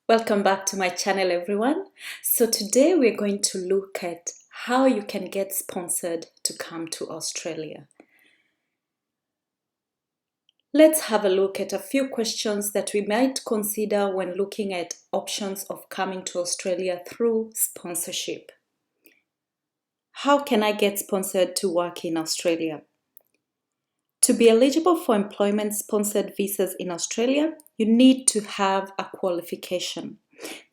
Welcome back to my channel, everyone. So today we're going to look at how you can get sponsored to come to Australia. Let's have a look at a few questions that we might consider when looking at options of coming to Australia through sponsorship. How can I get sponsored to work in Australia? To be eligible for employment-sponsored visas in Australia, you need to have a qualification.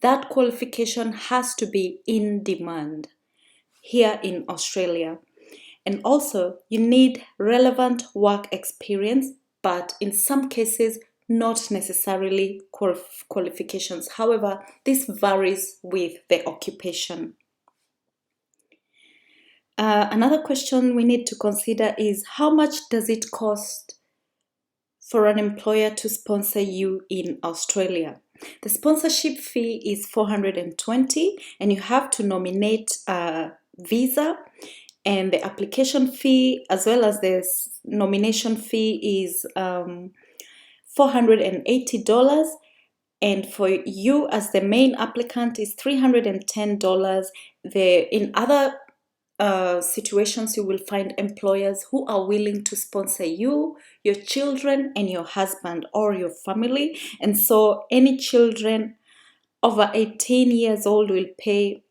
That qualification has to be in demand here in Australia. And also, you need relevant work experience, but in some cases, not necessarily qualifications. However, this varies with the occupation. Another question we need to consider is how much does it cost for an employer to sponsor you in Australia? The sponsorship fee is $420 and you have to nominate a visa, and the application fee as well as the nomination fee is $480, and for you as the main applicant is $310. In other situations, you will find employers who are willing to sponsor you, your children, and your husband or your family. And so any children over 18 years old will pay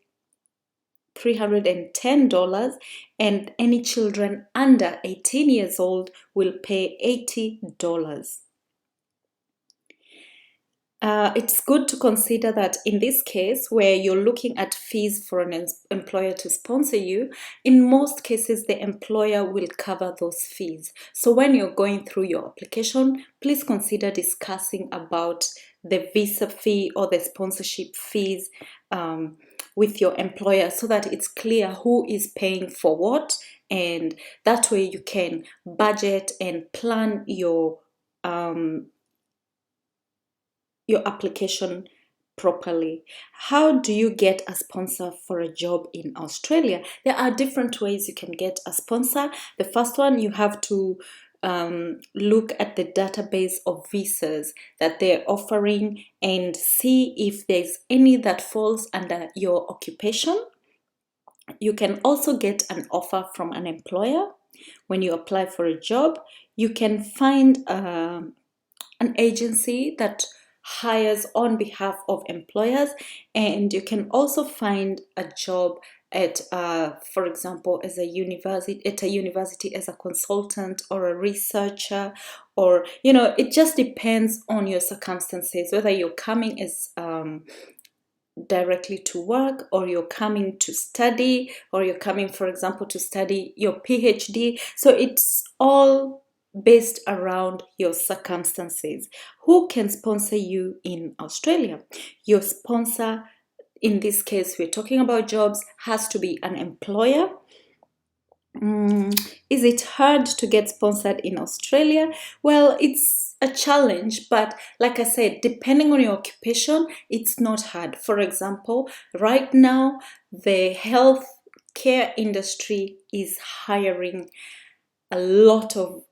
$310, and any children under 18 years old will pay $80. It's good to consider that in this case, where you're looking at fees for an employer to sponsor you, in most cases, the employer will cover those fees. So when you're going through your application, please consider discussing about the visa fee or the sponsorship fees with your employer so that it's clear who is paying for what, and that way you can budget and plan your application properly. How do you get a sponsor for a job in Australia? There are different ways you can get a sponsor. The first one, you have to look at the database of visas that they're offering and see if there's any that falls under your occupation. You can also get an offer from an employer. When you apply for a job, you can find an agency that hires on behalf of employers, and you can also find a job at for example at a university as a consultant or a researcher, or it just depends on your circumstances, whether you're coming as directly to work, or you're coming to study, or you're coming, for example, to study your PhD. So it's all based around your circumstances. Who can sponsor you in Australia? Your sponsor, in this case, we're talking about jobs, has to be an employer. Is it hard to get sponsored in Australia? Well, it's a challenge, but like I said, depending on your occupation, it's not hard. For example, right now, the health care industry is hiring a lot of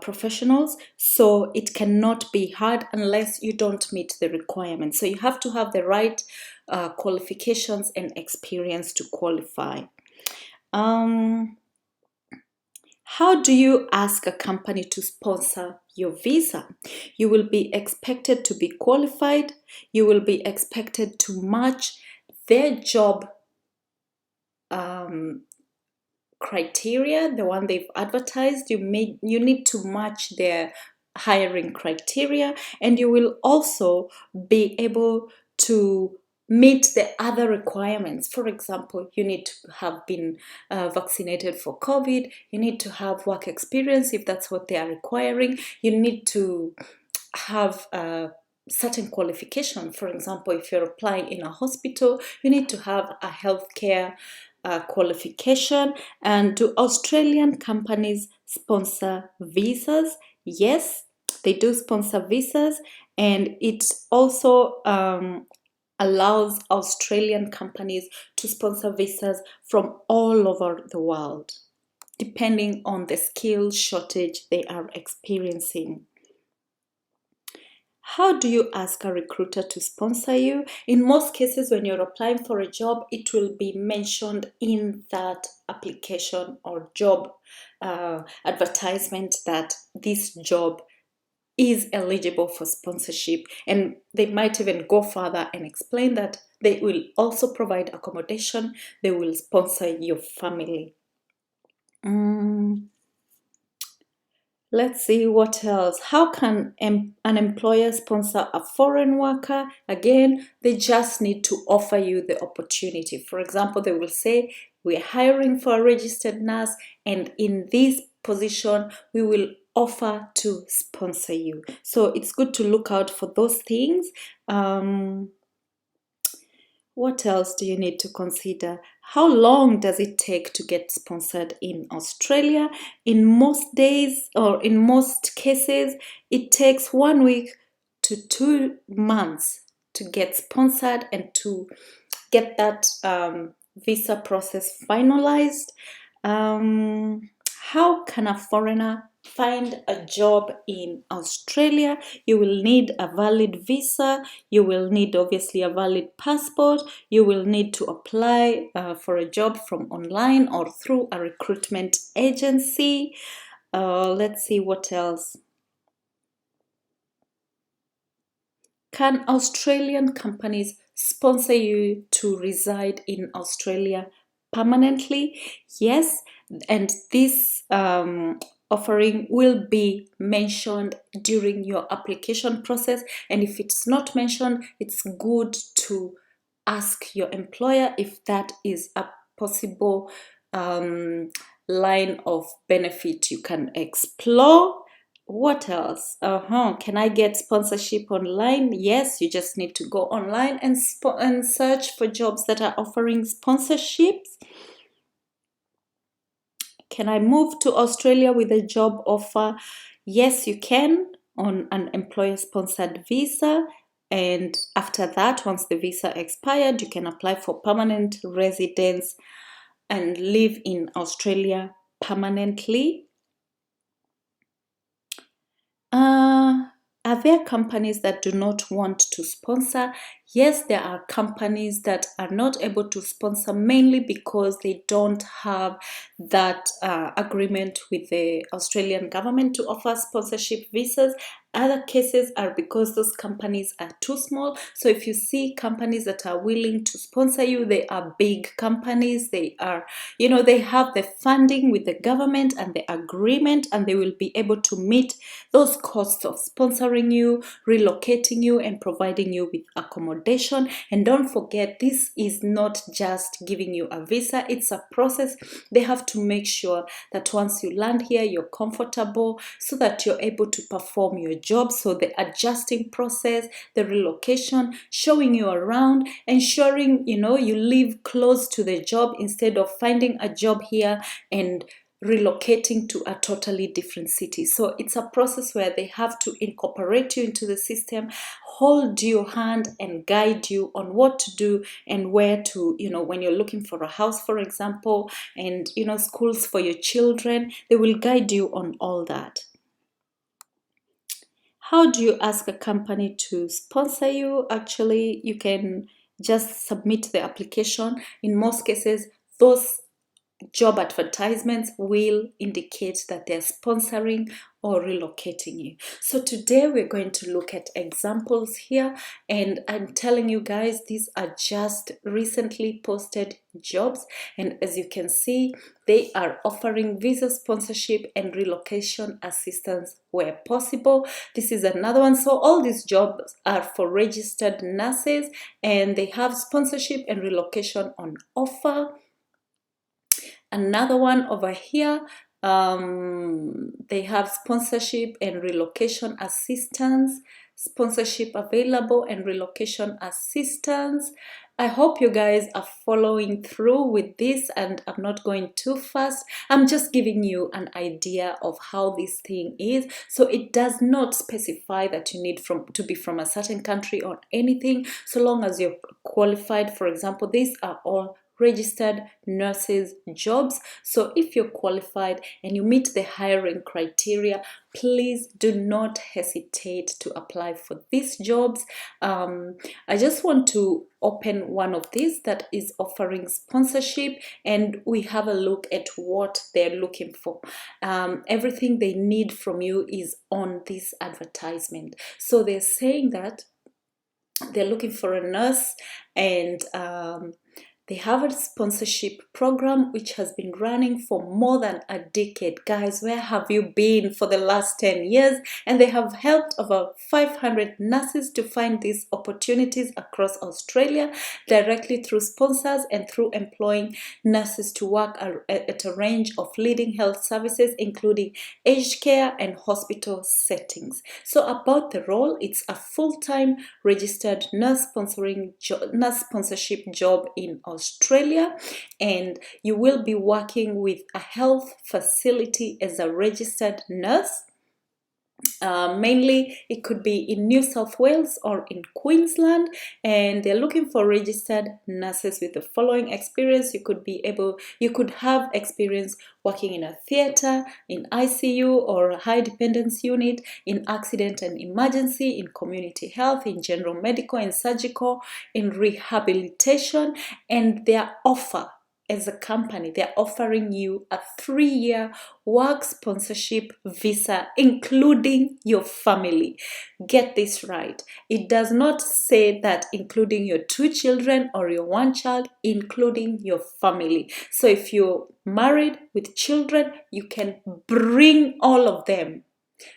professionals, so it cannot be hard unless you don't meet the requirements. So you have to have the right qualifications and experience to qualify. How do you ask a company to sponsor your visa? You will be expected to be qualified. You will be expected to match their job criteria, the one they've advertised. You need to match their hiring criteria, and you will also be able to meet the other requirements. For example, you need to have been vaccinated for COVID. You need to have work experience if that's what they are requiring. You need to have certain qualification. For example, if you're applying in a hospital, you need to have a healthcare qualification. And do Australian companies sponsor visas? Yes, they do sponsor visas, and it also allows Australian companies to sponsor visas from all over the world, depending on the skill shortage they are experiencing. How do you ask a recruiter to sponsor you? In most cases, when you're applying for a job, it will be mentioned in that application or job advertisement that this job is eligible for sponsorship. And they might even go further and explain that they will also provide accommodation, they will sponsor your family. Let's see what else. How can an employer sponsor a foreign worker? Again, they just need to offer you the opportunity. For example, they will say, we're hiring for a registered nurse, and in this position, we will offer to sponsor you. So it's good to look out for those things. What else do you need to consider? How long does it take to get sponsored in Australia? In most days or in most cases, it takes 1 week to 2 months to get sponsored and to get that visa process finalized. How can a foreigner find a job in Australia? You will need a valid visa. You will need obviously a valid passport. You will need to apply for a job from online or through a recruitment agency. Let's see what else. Can Australian companies sponsor you to reside in Australia permanently? Yes, and this offering will be mentioned during your application process. And if it's not mentioned, it's good to ask your employer if that is a possible line of benefit you can explore. What else? Can I get sponsorship online? Yes, you just need to go online and search for jobs that are offering sponsorships. Can I move to Australia with a job offer? Yes, you can on an employer-sponsored visa. And after that, once the visa expired, you can apply for permanent residence and live in Australia permanently. Are there companies that do not want to sponsor? Yes, there are companies that are not able to sponsor mainly because they don't have that agreement with the Australian government to offer sponsorship visas. Other cases are because those companies are too small. So if you see companies that are willing to sponsor you, they are big companies. They are, they have the funding with the government and the agreement, and they will be able to meet those costs of sponsoring you, relocating you, and providing you with accommodation. And don't forget, this is not just giving you a visa, it's a process. They have to make sure that once you land here, you're comfortable so that you're able to perform your job. So the adjusting process, the relocation, showing you around, ensuring, you live close to the job instead of finding a job here and relocating to a totally different city. So it's a process where they have to incorporate you into the system, hold your hand and guide you on what to do and where to, when you're looking for a house, for example, and, schools for your children, they will guide you on all that. How do you ask a company to sponsor you? Actually, you can just submit the application. In most cases, those job advertisements will indicate that they're sponsoring or relocating you. So today we're going to look at examples here, and I'm telling you guys, these are just recently posted jobs, and as you can see, they are offering visa sponsorship and relocation assistance where possible. This is another one. So all these jobs are for registered nurses, and they have sponsorship and relocation on offer. Another one over here, they have sponsorship and relocation assistance, sponsorship available and relocation assistance. I hope you guys are following through with this, and I'm not going too fast. I'm just giving you an idea of how this thing is. So it does not specify that you need to be from a certain country or anything, so long as you're qualified. For example, these are all registered nurses jobs. So if you're qualified and you meet the hiring criteria, please do not hesitate to apply for these jobs. I just want to open one of these that is offering sponsorship, and we have a look at what they're looking for. Everything they need from you is on this advertisement. So they're saying that they're looking for a nurse, and they have a sponsorship program which has been running for more than a decade. Guys, where have you been for the last 10 years? And they have helped over 500 nurses to find these opportunities across Australia directly through sponsors and through employing nurses to work at a range of leading health services, including aged care and hospital settings. So about the role, it's a full-time registered nurse sponsorship job in Australia, and you will be working with a health facility as a registered nurse. Mainly it could be in New South Wales or in Queensland, and they're looking for registered nurses with the following experience. You could have experience working in a theater, in ICU or a high dependence unit, in accident and emergency, in community health, in general medical and surgical, in rehabilitation. And their offer as a company, they're offering you a 3-year work sponsorship visa, including your family. Get this right. It does not say that including your 2 children or your 1 child, including your family. So if you're married with children, you can bring all of them.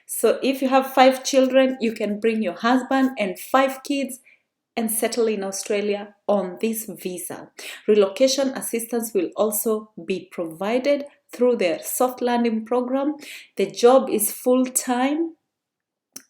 So if you have 5 children, you can bring your husband and 5 kids and settle in Australia on this visa. Relocation assistance will also be provided through their soft landing program. The job is full-time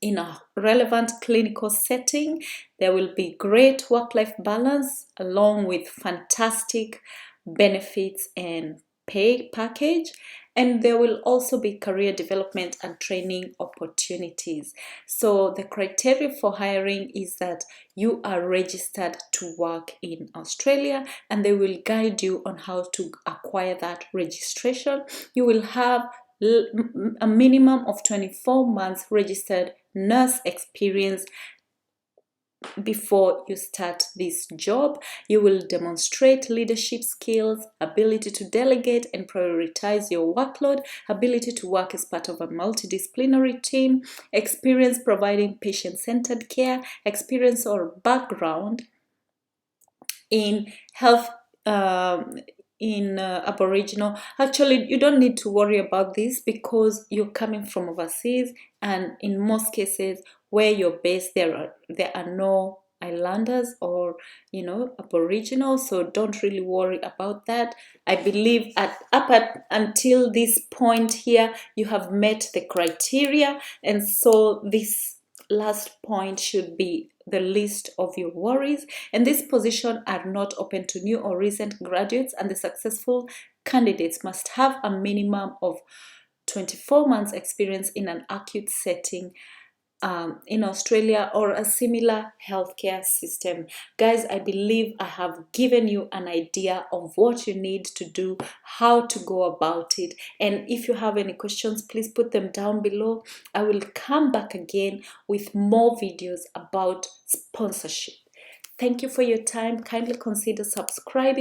in a relevant clinical setting. There will be great work-life balance along with fantastic benefits and pay package, and there will also be career development and training opportunities. So the criteria for hiring is that you are registered to work in Australia, and they will guide you on how to acquire that registration. You will have a minimum of 24 months registered nurse experience before you start this job. You will demonstrate leadership skills, ability to delegate and prioritize your workload, ability to work as part of a multidisciplinary team, experience providing patient-centered care, experience or background in health in Aboriginal. Actually, you don't need to worry about this because you're coming from overseas, and in most cases where you're based, there are no islanders or Aboriginal, so don't really worry about that. I believe until this point here, you have met the criteria, and so this last point should be the list of your worries. And these positions are not open to new or recent graduates, and the successful candidates must have a minimum of 24 months experience in an acute setting in Australia or a similar healthcare system. Guys, I believe I have given you an idea of what you need to do, how to go about it. And if you have any questions, please put them down below. I will come back again with more videos about sponsorship. Thank you for your time. Kindly consider subscribing.